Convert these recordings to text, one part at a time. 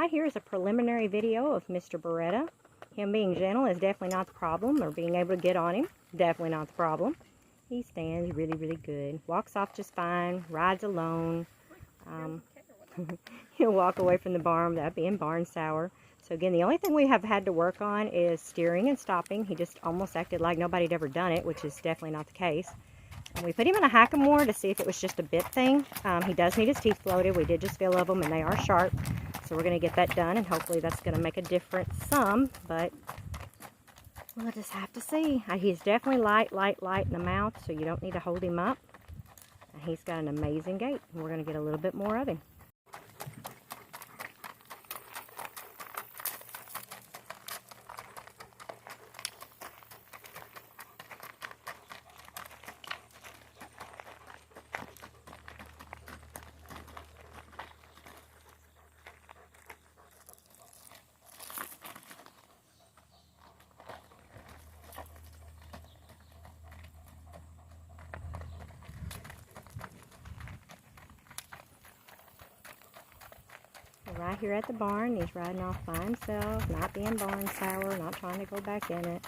right here is a preliminary video of Mr. Beretta. Him being gentle is definitely not the problem, or being able to get on him, definitely not the problem. He stands really, really good. Walks off just fine, rides alone. He'll walk away from the barn without being barn sour. So again, the only thing we have had to work on is steering and stopping. He just almost acted like nobody had ever done it, which is definitely not the case. We put him in a hackamore to see if it was just a bit thing. He does need his teeth floated. We did just feel of them, and they are sharp. So we're going to get that done, and hopefully that's going to make a difference some. But we'll just have to see. He's definitely light in the mouth, so you don't need to hold him up. And he's got an amazing gait, and we're going to get a little bit more of him. Right here at the barn, he's riding off by himself, not being barn sour, not trying to go back in it.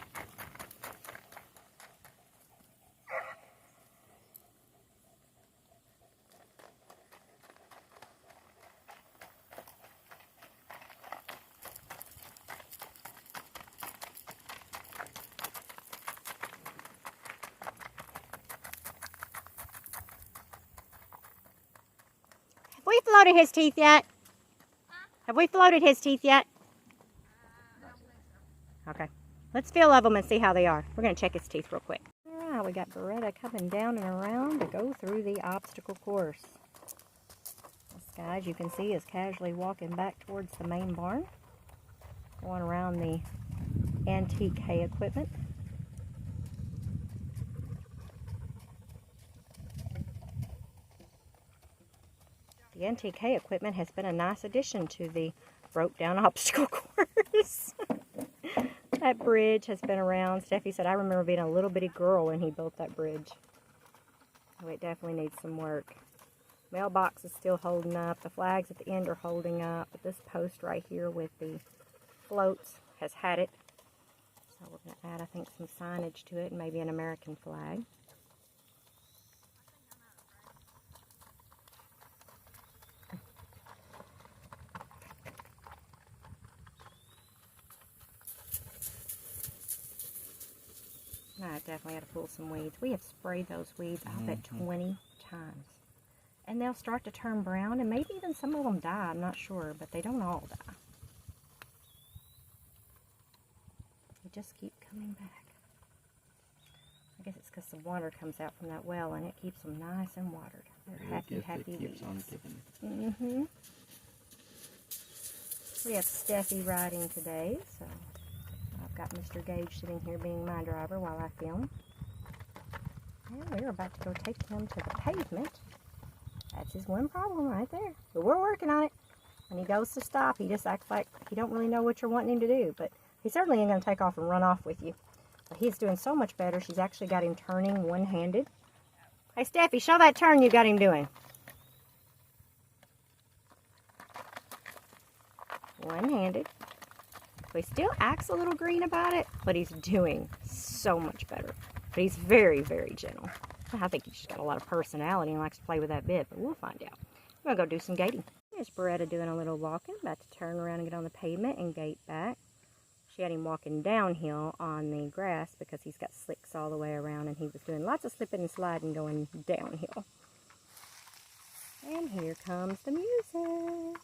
Have we floated his teeth yet? Have we floated his teeth yet? Okay. Let's feel of them and see how they are. We're going to check his teeth real quick. Alright, we got Beretta coming down and around to go through the obstacle course. This guy, as you can see, is casually walking back towards the main barn. Going around the antique hay equipment. The antique hay equipment has been a nice addition to the broke down obstacle course. That bridge has been around. Steffi said, I remember being a little bitty girl when he built that bridge. Oh, it definitely needs some work. Mailbox is still holding up. The flags at the end are holding up. But this post right here with the floats has had it. So we're going to add, I think, some signage to it and maybe an American flag. I definitely had to pull some weeds. We have sprayed those weeds, I bet 20 times. And they'll start to turn brown, and maybe even some of them die, I'm not sure, but they don't all die. They just keep coming back. I guess it's because the water comes out from that well, and it keeps them nice and watered. They're happy weeds. We have Steffi riding today, so I've got Mr. Gage sitting here being my driver while I film. And we're about to go take him to the pavement. That's his one problem right there. But we're working on it. When he goes to stop, he just acts like he don't really know what you're wanting him to do. But he certainly ain't going to take off and run off with you. But he's doing so much better. She's actually got him turning one-handed. Hey, Steffi, show that turn you got him doing. One-handed. He still acts a little green about it, but he's doing so much better. But he's very, very gentle. I think he's just got a lot of personality and likes to play with that bit, but we'll find out. We're going to go do some gating. There's Beretta doing a little walking, about to turn around and get on the pavement and gate back. She had him walking downhill on the grass because he's got slicks all the way around, and he was doing lots of slipping and sliding going downhill. And here comes the music.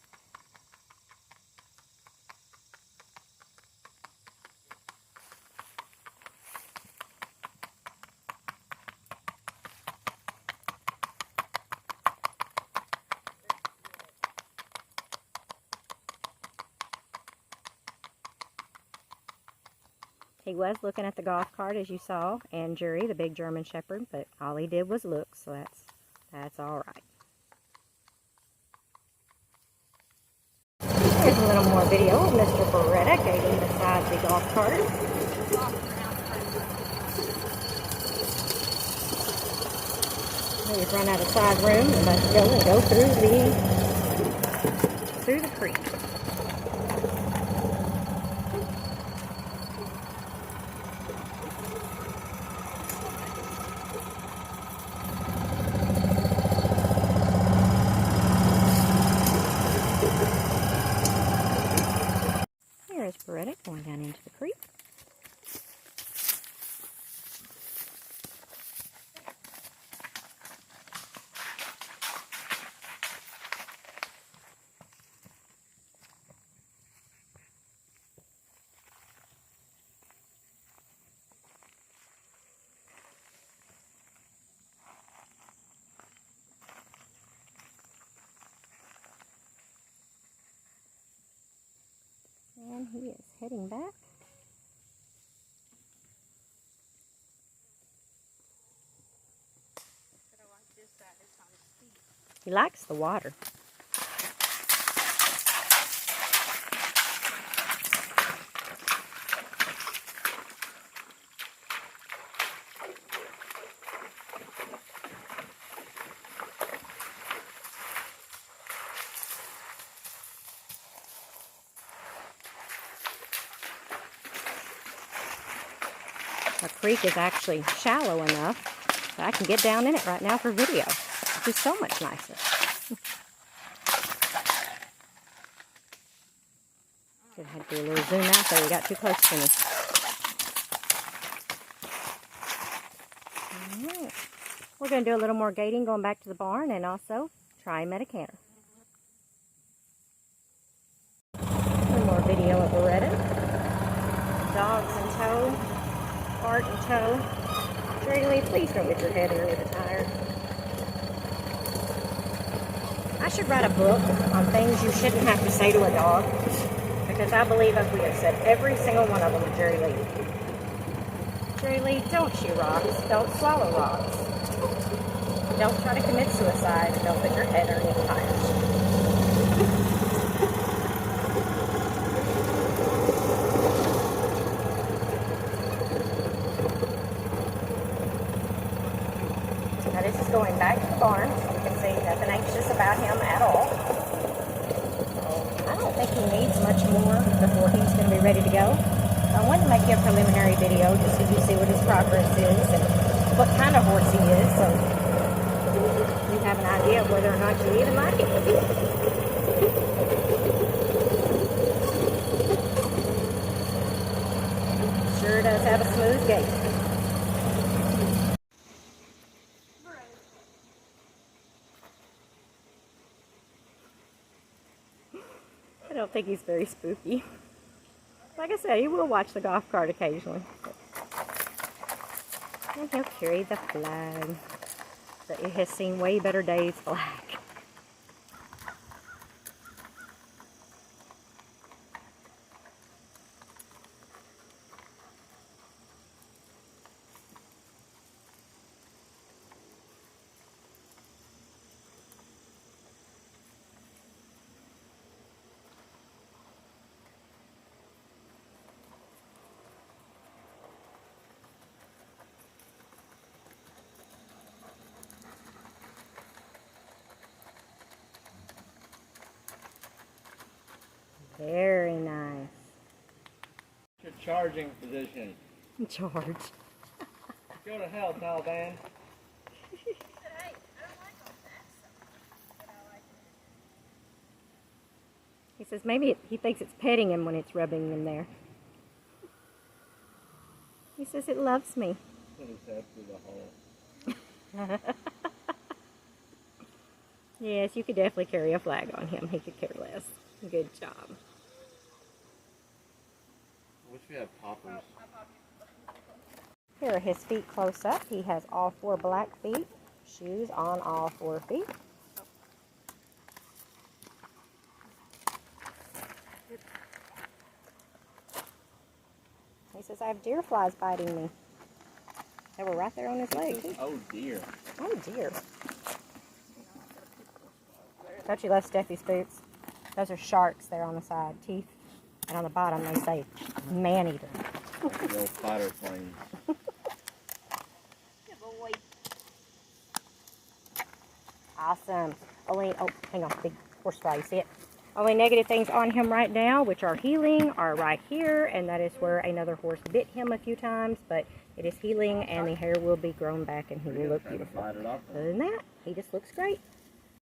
He was looking at the golf cart, as you saw, and Jury, the big German Shepherd, but all he did was look, so that's all right. Here's a little more video of Mr. Beretta gating beside the golf cart. We've run out of side room, and let's go and go through the creek. Beretta going down into the creek. And he is heading back. He likes the water. The creek is actually shallow enough that I can get down in it right now for video, which is so much nicer. Gonna have to do a little zoom out there. We got too close to me. All right. We're going to do a little more gating going back to the barn and also try him at a canter. One more video of Beretta. Dogs in tow. Cart in tow. Jerry Lee, please don't get your head under the tire. I should write a book on things you shouldn't have to say to a dog, because I believe if we have said every single one of them to Jerry Lee. Jerry Lee, don't chew rocks. Don't swallow rocks. Don't try to commit suicide. Don't put your head under the tires. Now this is going back to the barn, so you can see nothing anxious about him at all. So I don't think he needs much more before he's going to be ready to go. So I wanted to make you a preliminary video just so you see what his progress is and what kind of horse he is, so you have an idea of whether or not you even like it. Sure does have a smooth gait. I don't think he's very spooky. Like I said, he will watch the golf cart occasionally. And he'll carry the flag. But it has seen way better days flag. Very nice. Your charging position. Charge. Go to hell, Taliban. He says maybe he thinks it's petting him when it's rubbing him there. He says it loves me. Put his head through the hole. Yes, you could definitely carry a flag on him. He could care less. Good job. I wish we had poppers. Here are his feet close up. He has all 4 black feet. Shoes on all 4 feet. He says, I have deer flies biting me. They were right there on his leg. Oh dear. Oh dear. Don't you love Steffi's boots? Those are sharks there on the side, teeth. And on the bottom they say man-eater. The old fighter planes. Good boy. Awesome. Only, oh, hang on, big horsefly, you see it? Only negative things on him right now, which are healing, are right here, and that is where another horse bit him a few times, but it is healing, and the hair will be grown back, and he will look beautiful. Other than that, he just looks great.